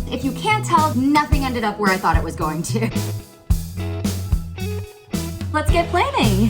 If you can't tell, nothing ended up where I thought it was going to. Let's get planning.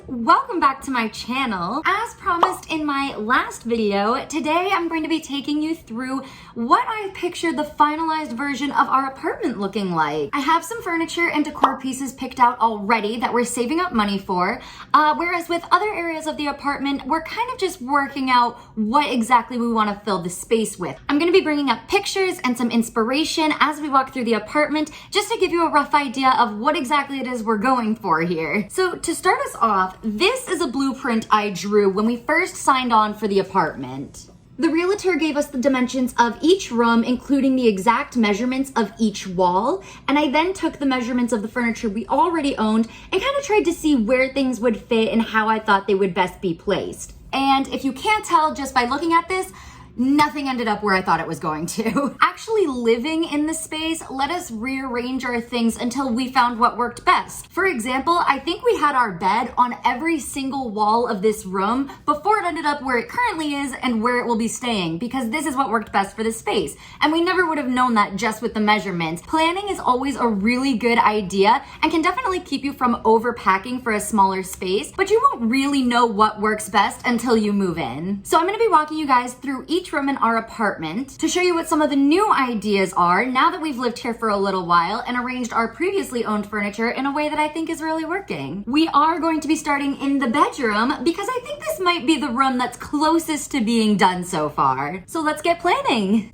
Welcome back to my channel. As promised in my last video, today I'm going to be taking you through what I picture the finalized version of our apartment looking like. I have some furniture and decor pieces picked out already that we're saving up money for, whereas with other areas of the apartment, we're kind of just working out what exactly we want to fill the space with. I'm going to be bringing up pictures and some inspiration as we walk through the apartment, just to give you a rough idea of what exactly it is we're going for here. So to start us off, this is a blueprint I drew when we first signed on for the apartment. The realtor gave us the dimensions of each room, including the exact measurements of each wall, and I then took the measurements of the furniture we already owned and kind of tried to see where things would fit and how I thought they would best be placed. And if you can't tell just by looking at this, nothing ended up where I thought it was going to. Actually living in the space let us rearrange our things until we found what worked best. For example, I think we had our bed on every single wall of this room before it ended up where it currently is and where it will be staying, because this is what worked best for the space. And we never would have known that just with the measurements. Planning is always a really good idea and can definitely keep you from overpacking for a smaller space, but you won't really know what works best until you move in. So I'm gonna be walking you guys through each room in our apartment to show you what some of the new ideas are now that we've lived here for a little while and arranged our previously owned furniture in a way that I think is really working. We are going to be starting in the bedroom because I think this might be the room that's closest to being done so far. So let's get planning.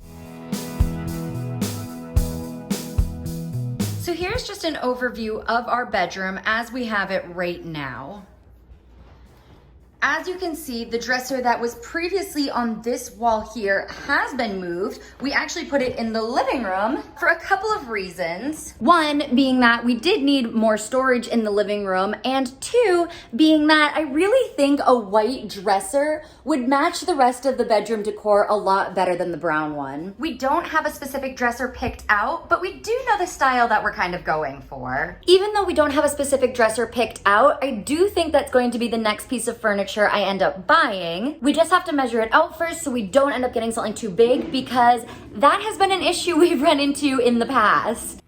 So here's just an overview of our bedroom as we have it right now. As you can see, the dresser that was previously on this wall here has been moved. We actually put it in the living room for a couple of reasons. One being that we did need more storage in the living room, and two being that I really think a white dresser would match the rest of the bedroom decor a lot better than the brown one. We don't have a specific dresser picked out, but we do know the style that we're kind of going for. Even though we don't have a specific dresser picked out, I do think that's going to be the next piece of furniture I end up buying. We just have to measure it out first so we don't end up getting something too big, because that has been an issue we've run into in the past.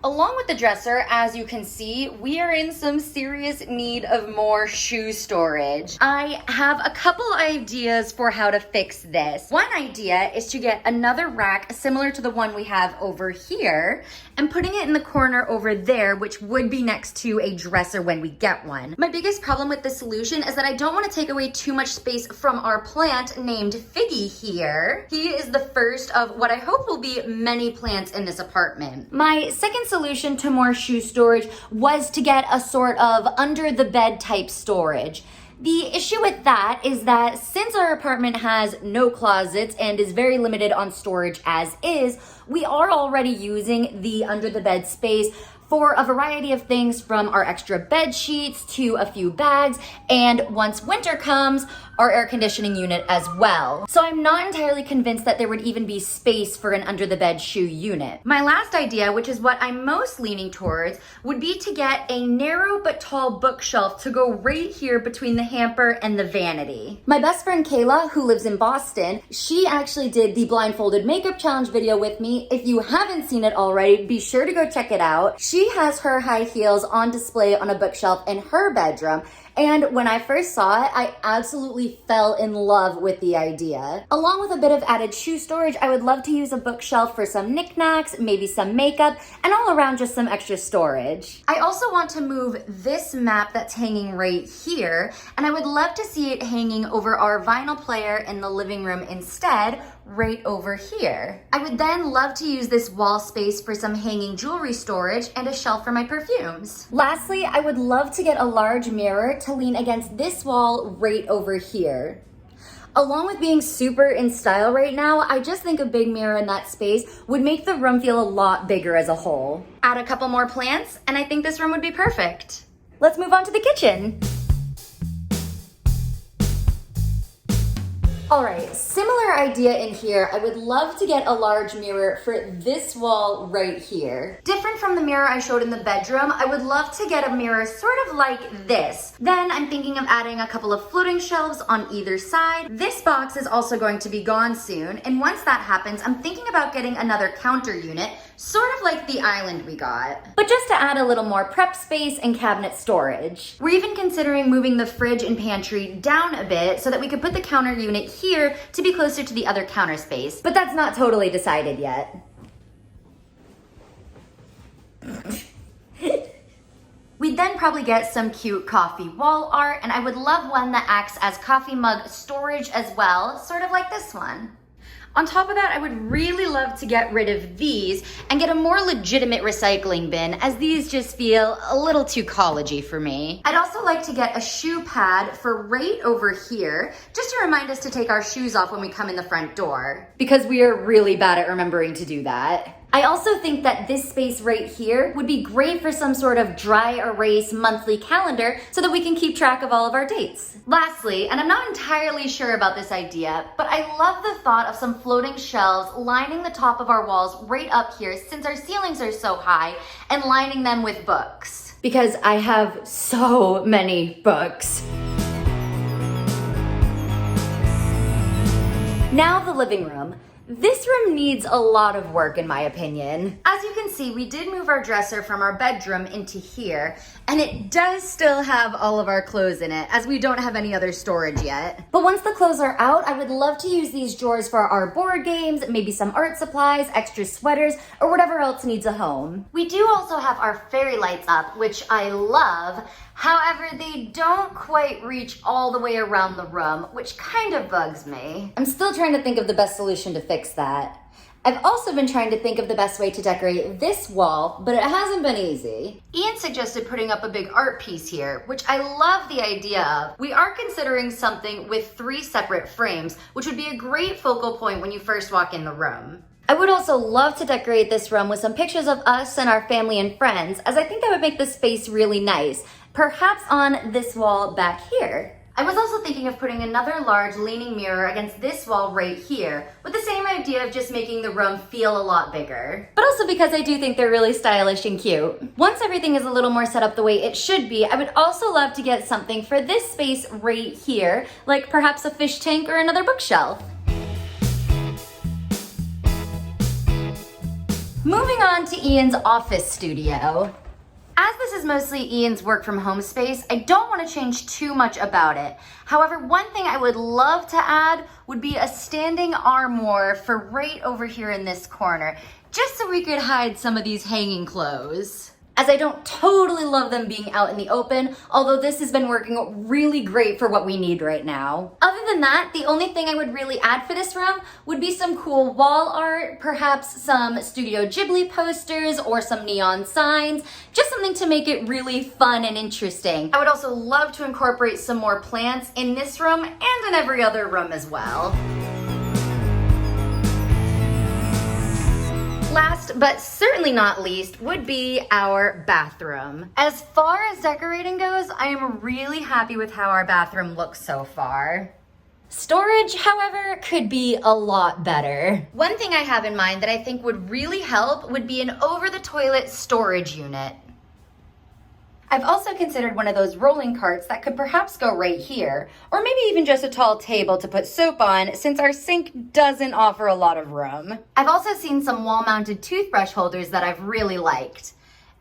Along with the dresser, as you can see, we are in some serious need of more shoe storage. I have a couple ideas for how to fix this. One idea is to get another rack similar to the one we have over here and putting it in the corner over there, which would be next to a dresser when we get one. My biggest problem with this solution is that I don't want to take away too much space from our plant named Figgy here. He is the first of what I hope will be many plants in this apartment. My second solution to more shoe storage was to get a sort of under the bed type storage. The issue with that is that since our apartment has no closets and is very limited on storage as is, we are already using the under the bed space for a variety of things, from our extra bed sheets to a few bags, and once winter comes, our air conditioning unit as well. So I'm not entirely convinced that there would even be space for an under the bed shoe unit. My last idea, which is what I'm most leaning towards, would be to get a narrow but tall bookshelf to go right here between the hamper and the vanity. My best friend Kayla, who lives in Boston, she actually did the blindfolded makeup challenge video with me. If you haven't seen it already, be sure to go check it out. She has her high heels on display on a bookshelf in her bedroom, and when I first saw it, I absolutely fell in love with the idea. Along with a bit of added shoe storage, I would love to use a bookshelf for some knickknacks, maybe some makeup, and all around just some extra storage. I also want to move this map that's hanging right here, and I would love to see it hanging over our vinyl player in the living room instead, right over here. I would then love to use this wall space for some hanging jewelry storage and a shelf for my perfumes. Lastly, I would love to get a large mirror to lean against this wall right over here. Along with being super in style right now, I just think a big mirror in that space would make the room feel a lot bigger as a whole. Add a couple more plants, and I think this room would be perfect. Let's move on to the kitchen. All right, similar idea in here. I would love to get a large mirror for this wall right here. Different from the mirror I showed in the bedroom, I would love to get a mirror sort of like this. Then I'm thinking of adding a couple of floating shelves on either side. This box is also going to be gone soon, and once that happens, I'm thinking about getting another counter unit, sort of like the island we got, but just to add a little more prep space and cabinet storage. We're even considering moving the fridge and pantry down a bit so that we could put the counter unit here to be closer to the other counter space, but that's not totally decided yet. We'd then probably get some cute coffee wall art, and I would love one that acts as coffee mug storage as well, sort of like this one. On top of that, I would really love to get rid of these and get a more legitimate recycling bin, as these just feel a little too collegey for me. I'd also like to get a shoe pad for right over here, just to remind us to take our shoes off when we come in the front door, because we are really bad at remembering to do that. I also think that this space right here would be great for some sort of dry erase monthly calendar so that we can keep track of all of our dates. Lastly, and I'm not entirely sure about this idea, but I love the thought of some floating shelves lining the top of our walls right up here since our ceilings are so high, and lining them with books. Because I have so many books. Now the living room. This room needs a lot of work in my opinion. As you can see, we did move our dresser from our bedroom into here, and it does still have all of our clothes in it, as we don't have any other storage yet. But once the clothes are out, I would love to use these drawers for our board games, maybe some art supplies, extra sweaters, or whatever else needs a home. We do also have our fairy lights up, which I love. However, they don't quite reach all the way around the room, which kind of bugs me. I'm still trying to think of the best solution to fix that. I've also been trying to think of the best way to decorate this wall, but it hasn't been easy. Ian suggested putting up a big art piece here, which I love the idea of. We are considering something with 3 separate frames, which would be a great focal point when you first walk in the room. I would also love to decorate this room with some pictures of us and our family and friends, as I think that would make the space really nice. Perhaps on this wall back here. I was also thinking of putting another large leaning mirror against this wall right here, with the same idea of just making the room feel a lot bigger. But also because I do think they're really stylish and cute. Once everything is a little more set up the way it should be, I would also love to get something for this space right here, like perhaps a fish tank or another bookshelf. Moving on to Ian's office studio. As this is mostly Ian's work from home space, I don't want to change too much about it. However, one thing I would love to add would be a standing armoire for right over here in this corner, just so we could hide some of these hanging clothes. As I don't totally love them being out in the open, although this has been working really great for what we need right now. Other than that, the only thing I would really add for this room would be some cool wall art, perhaps some Studio Ghibli posters or some neon signs, just something to make it really fun and interesting. I would also love to incorporate some more plants in this room and in every other room as well. Last, but certainly not least, would be our bathroom. As far as decorating goes, I am really happy with how our bathroom looks so far. Storage, however, could be a lot better. One thing I have in mind that I think would really help would be an over-the-toilet storage unit. I've also considered one of those rolling carts that could perhaps go right here, or maybe even just a tall table to put soap on, since our sink doesn't offer a lot of room. I've also seen some wall-mounted toothbrush holders that I've really liked.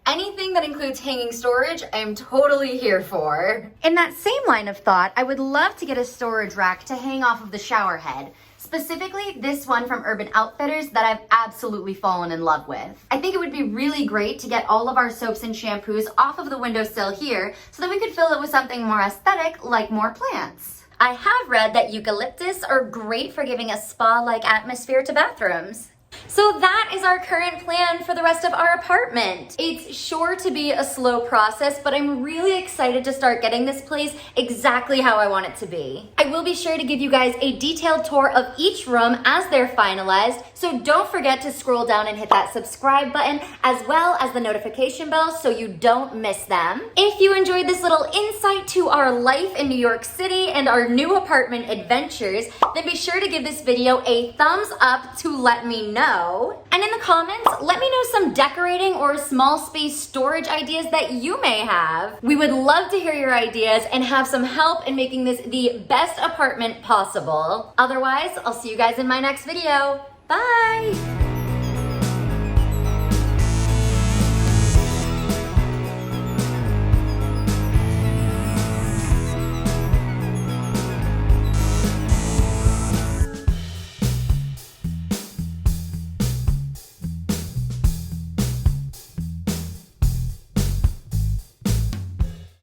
Anything that includes hanging storage, I'm totally here for. In that same line of thought, I would love to get a storage rack to hang off of the shower head. Specifically, this one from Urban Outfitters that I've absolutely fallen in love with. I think it would be really great to get all of our soaps and shampoos off of the windowsill here so that we could fill it with something more aesthetic, like more plants. I have read that eucalyptus are great for giving a spa-like atmosphere to bathrooms. So that is our current plan for the rest of our apartment. It's sure to be a slow process, but I'm really excited to start getting this place exactly how I want it to be. I will be sure to give you guys a detailed tour of each room as they're finalized, so don't forget to scroll down and hit that subscribe button as well as the notification bell so you don't miss them. If you enjoyed this little insight to our life in New York City and our new apartment adventures, then be sure to give this video a thumbs up to let me know. And in the comments, let me know some decorating or small space storage ideas that you may have. We would love to hear your ideas and have some help in making this the best apartment possible. Otherwise, I'll see you guys in my next video. Bye!